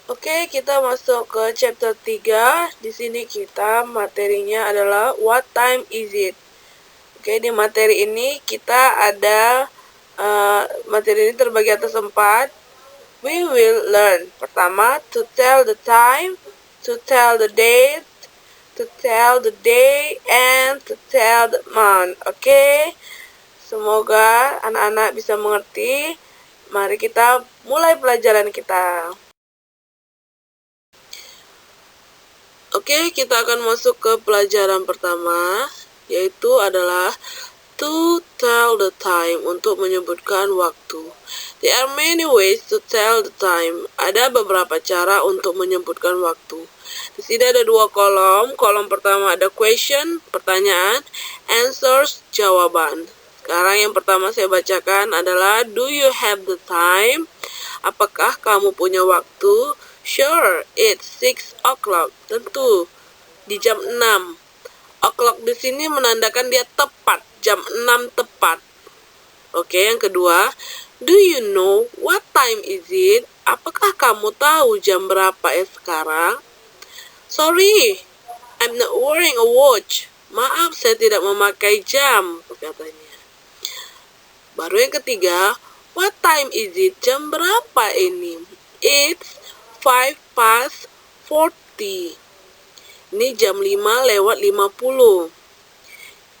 Oke, kita masuk ke chapter 3. Di sini kita materinya adalah what time is it? Oke, di materi ini kita ada materi ini terbagi atas 4. We will learn. Pertama, to tell the time, to tell the date, to tell the day, and to tell the month. Oke, semoga anak-anak bisa mengerti. Mari kita mulai pelajaran kita. Oke, kita akan masuk ke pelajaran pertama, yaitu adalah to tell the time, untuk menyebutkan waktu. There are many ways to tell the time. Ada beberapa cara untuk menyebutkan waktu. Di sini ada 2 kolom. Kolom pertama ada question, pertanyaan, answers, jawaban. Sekarang yang pertama saya bacakan adalah do you have the time? Apakah kamu punya waktu? Sure, it's 6 o'clock. Tentu, di jam 6. O'clock di sini menandakan dia tepat, jam 6 tepat. Oke, yang kedua, do you know what time is it? Apakah kamu tahu jam berapa sekarang? Sorry, I'm not wearing a watch. Maaf, saya tidak memakai jam, katanya. Baru yang ketiga, what time is it? Jam berapa ini? It's 5 past 40. Ini jam 5:50.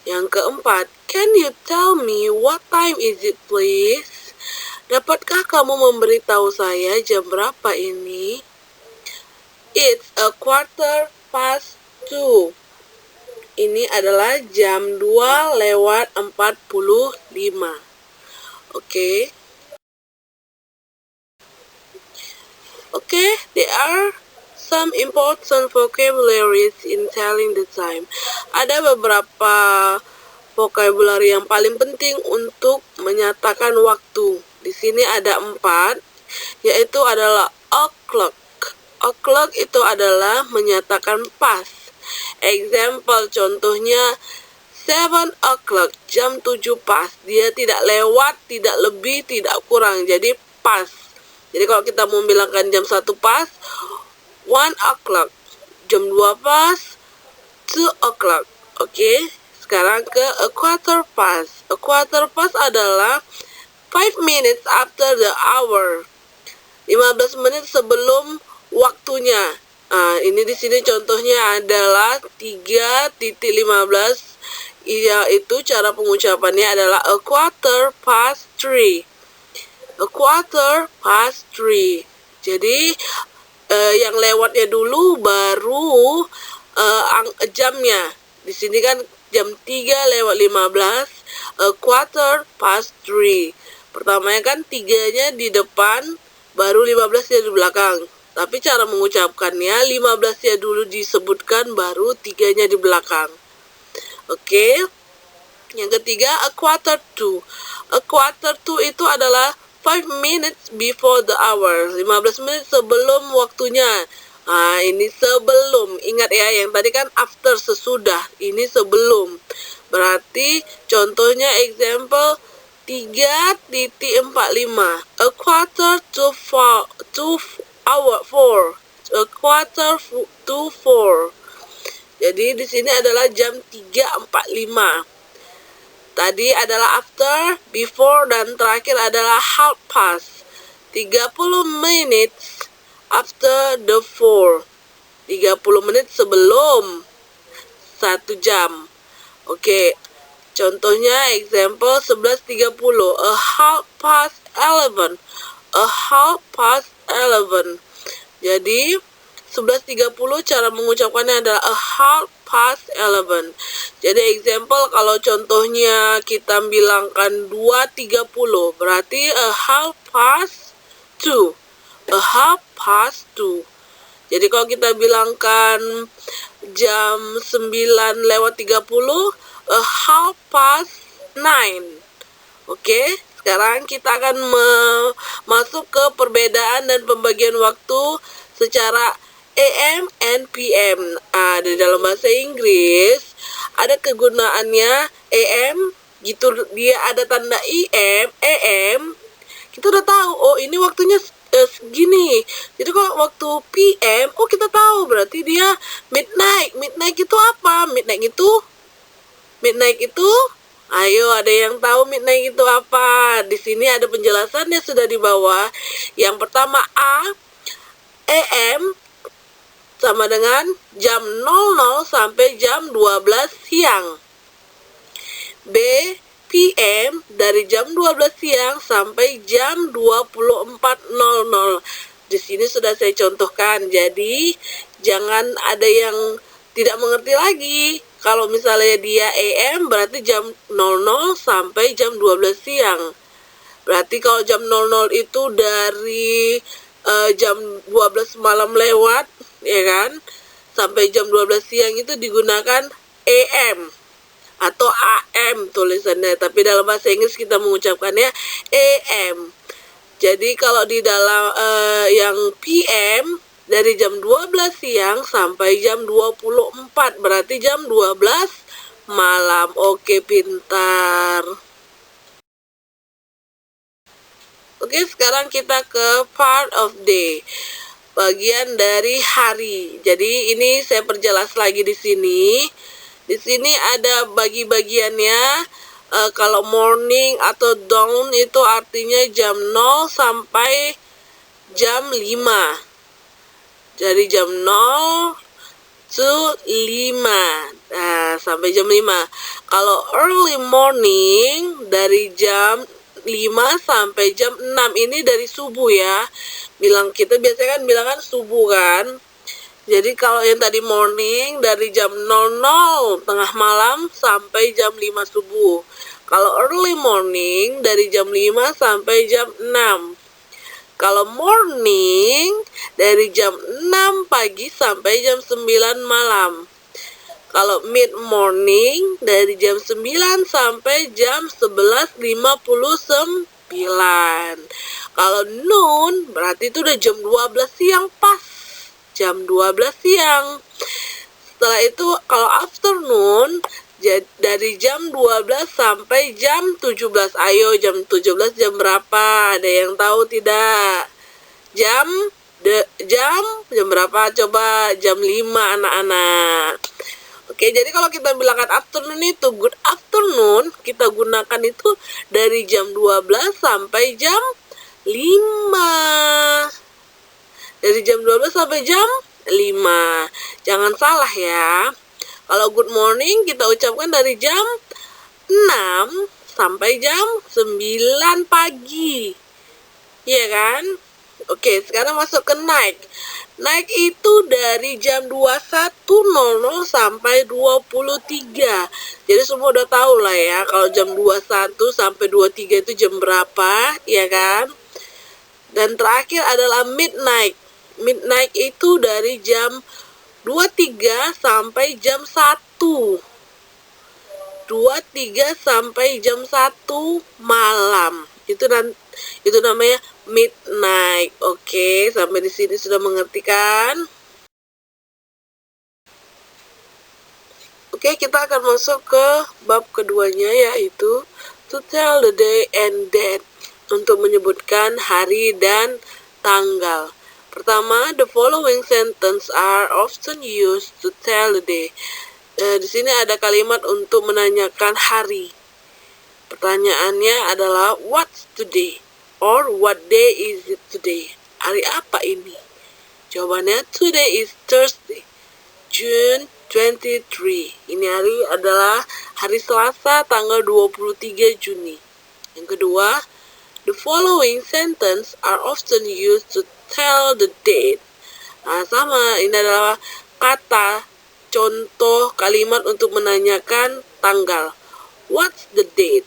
Yang keempat, can you tell me what time is it please? Dapatkah kamu memberitahu saya jam berapa ini? It's 2:15. Ini adalah jam 2:45. Oke. Okay, there are some important vocabularies in telling the time. Ada beberapa vocabulary yang paling penting untuk menyatakan waktu. Di sini ada 4, yaitu adalah o'clock. O'clock itu adalah menyatakan pas. Example, contohnya 7 o'clock, jam 7 pas. Dia tidak lewat, tidak lebih, tidak kurang. Jadi pas. Jadi kalau kita mau bilangkan jam 1 pas, 1 o'clock. Jam 2 pas, 2 o'clock. Oke, sekarang ke a quarter past. A quarter past adalah 5 minutes after the hour. 15 menit sebelum waktunya. Nah, ini di sini contohnya adalah 3:15. Yaitu cara pengucapannya adalah a quarter past 3. A quarter past 3. Jadi yang lewatnya dulu baru jamnya. Di sini kan jam 3:15. A quarter past 3. Pertamanya kan 3-nya di depan, baru 15-nya di belakang. Tapi cara mengucapkannya 15-nya dulu disebutkan, baru 3-nya di belakang. Oke. Yang ketiga, a quarter to. A quarter to itu adalah 5 minutes before the hour. 15 menit sebelum waktunya. Nah, ini sebelum. Ingat ya, yang tadi kan after, sesudah. Ini sebelum. Berarti contohnya example 3:45. A quarter to 4. A quarter to 4. Jadi di sini adalah jam 3:45. Tadi adalah after, before, dan terakhir adalah half past. 30 minutes after the 4. 30 menit sebelum 1 jam. Oke, contohnya example 11:30. A half past 11. A half past 11. Jadi 11:30 cara mengucapkannya adalah a half past 11. Jadi example kalau contohnya kita bilangkan 2:30, berarti a half past 2. A half past 2. Jadi kalau kita bilangkan jam 9:30, a half past 9. Oke, sekarang kita akan masuk ke perbedaan dan pembagian waktu secara AM and PM. Di dalam bahasa Inggris ada kegunaannya AM gitu, dia ada tanda IM, AM. Kita udah tahu, oh ini waktunya segini. Jadi kalau waktu PM, oh kita tahu berarti dia midnight. Midnight itu apa? Midnight itu, ayo ada yang tahu midnight itu apa? Di sini ada penjelasannya sudah di bawah. Yang pertama AM sama dengan jam 00 sampai jam 12 siang. B, PM dari jam 12 siang sampai jam 24.00. Di sini sudah saya contohkan. Jadi jangan ada yang tidak mengerti lagi. Kalau misalnya dia AM berarti jam 00 sampai jam 12 siang. Berarti kalau jam 00 itu dari jam 12 malam lewat, ya kan, sampai jam 12 siang itu digunakan AM atau AM tulisannya, tapi dalam bahasa Inggris kita mengucapkannya AM. Jadi kalau di dalam yang PM dari jam 12 siang sampai jam 24, berarti jam 12 malam. Oke, pintar. Oke, sekarang kita ke part of day, bagian dari hari. Jadi ini saya perjelas lagi di sini. Di sini ada bagi-bagiannya. Kalau morning atau dawn itu artinya jam 0 sampai jam 5. Jadi jam 0 to 5. Nah, sampai jam 5. Kalau early morning dari jam 5 sampai jam 6, ini dari subuh ya. Kita biasanya kan bilang kan subuh kan. Jadi kalau yang tadi morning dari jam 00 tengah malam sampai jam 5 subuh. Kalau early morning dari jam 5 sampai jam 6. Kalau morning dari jam 6 pagi sampai jam 9 malam. Kalau mid morning dari jam 9 sampai jam 11.59. Kalau noon berarti itu udah jam 12 siang pas. Jam 12 siang. Setelah itu kalau afternoon dari jam 12 sampai jam 17. Ayo jam 17 jam berapa? Ada yang tahu tidak? Jam berapa? Coba jam 5 anak-anak. Oke, jadi kalau kita bilangkan afternoon itu good afternoon, kita gunakan itu dari jam 12 sampai jam 5. Dari jam 12 sampai jam 5. Jangan salah ya. Kalau good morning kita ucapkan dari jam 6 sampai jam 9 pagi. Iya kan? Oke, sekarang masuk ke night. Night itu dari jam 21.00 sampai 23. Jadi semua udah tahu lah ya, kalau jam 21 sampai 23 itu jam berapa, ya kan? Dan terakhir adalah midnight. Midnight itu dari jam 23 sampai jam 1. 23 sampai jam 1 malam. Itu namanya midnight. Oke, sampai di sini sudah mengerti kan? Oke, kita akan masuk ke bab keduanya, yaitu to tell the day and date, untuk menyebutkan hari dan tanggal. Pertama, the following sentence are often used to tell the day. Di sini ada kalimat untuk menanyakan hari. Pertanyaannya adalah what's today? Or what day is it today? Hari apa ini? Jawabannya today is Thursday, June 23. Ini hari adalah hari Selasa tanggal 23 Juni. Yang kedua, the following sentence are often used to tell the date. Nah, sama, ini adalah kata contoh kalimat untuk menanyakan tanggal. What's the date?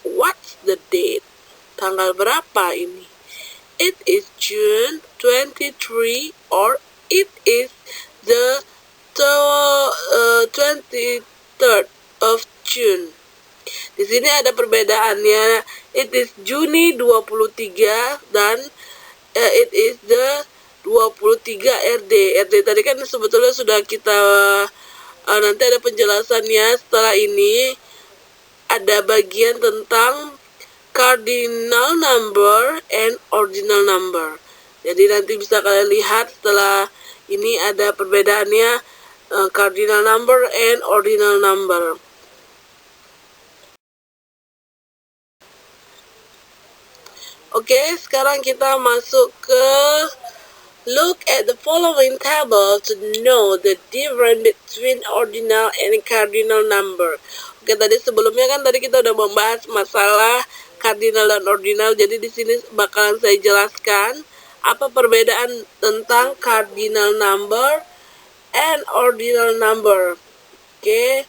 What's the date? Tanggal berapa ini? It is June 23 or it is the 23rd of June. Di sini ada perbedaannya. It is Juni 23 dan it is the 23 RD. RD tadi kan sebetulnya sudah kita nanti ada penjelasannya. Setelah ini ada bagian tentang cardinal number and ordinal number. Jadi nanti bisa kalian lihat setelah ini ada perbedaannya cardinal number and ordinal number. Oke, sekarang kita masuk ke look at the following table to know the difference between ordinal and cardinal number. Oke, tadi sebelumnya kan tadi kita udah membahas masalah cardinal dan ordinal. Jadi di sini bakalan saya jelaskan apa perbedaan tentang cardinal number and ordinal number. Oke,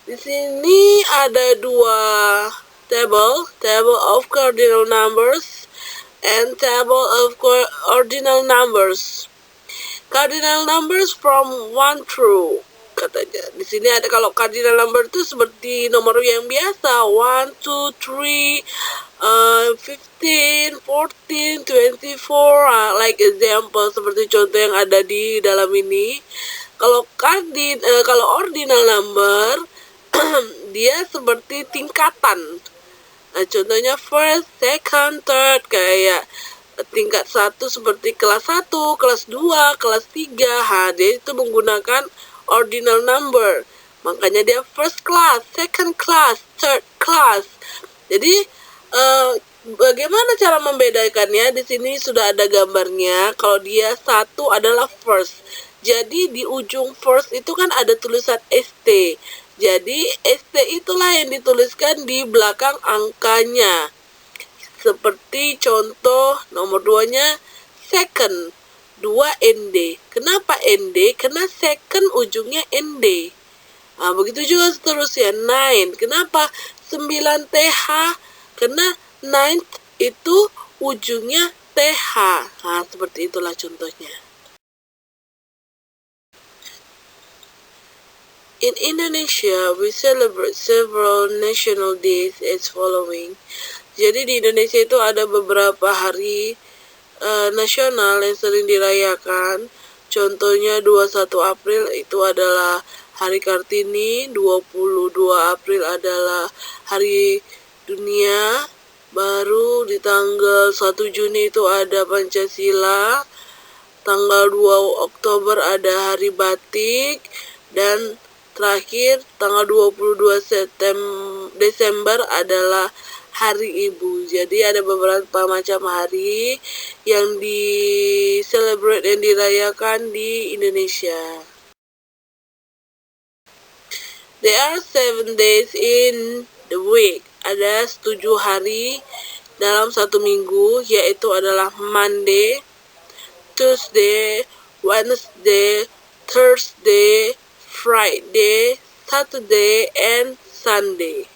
di sini ada dua table of cardinal numbers and table of ordinal numbers. Cardinal numbers from 1 through, katanya. Di sini ada, kalau cardinal number itu seperti nomor yang biasa, 1, 2, 3, 15, 14, 24, like example, seperti contoh yang ada di dalam ini. Kalau ordinal number dia seperti tingkatan. Nah, contohnya first, second, third, kayak tingkat 1 seperti kelas 1, kelas 2, kelas 3. Dia itu menggunakan ordinal number. Makanya dia first class, second class, third class. Jadi bagaimana cara membedakannya? Di sini sudah ada gambarnya. Kalau dia 1 adalah first. Jadi di ujung first itu kan ada tulisan ST. Jadi ST itulah yang dituliskan di belakang angkanya. Seperti contoh nomor 2-nya second, 2 ND. Kenapa ND? Karena second ujungnya ND. Nah, begitu juga seterusnya 9. Kenapa 9 TH? Karena 9 itu ujungnya TH. Nah, seperti itulah contohnya. In Indonesia, we celebrate several national days as following. Jadi di Indonesia itu ada beberapa hari nasional yang sering dirayakan. Contohnya 21 April itu adalah Hari Kartini, 22 April adalah Hari Dunia. Baru di tanggal 1 Juni itu ada Pancasila. Tanggal 2 Oktober ada Hari Batik. Dan terakhir, tanggal 22 Desember adalah Hari Ibu. Jadi ada beberapa macam hari yang di-celebrate dan dirayakan di Indonesia. There are 7 days in the week. Ada 7 hari dalam satu minggu, yaitu adalah Monday, Tuesday, Wednesday, Thursday, Friday, Saturday, and Sunday.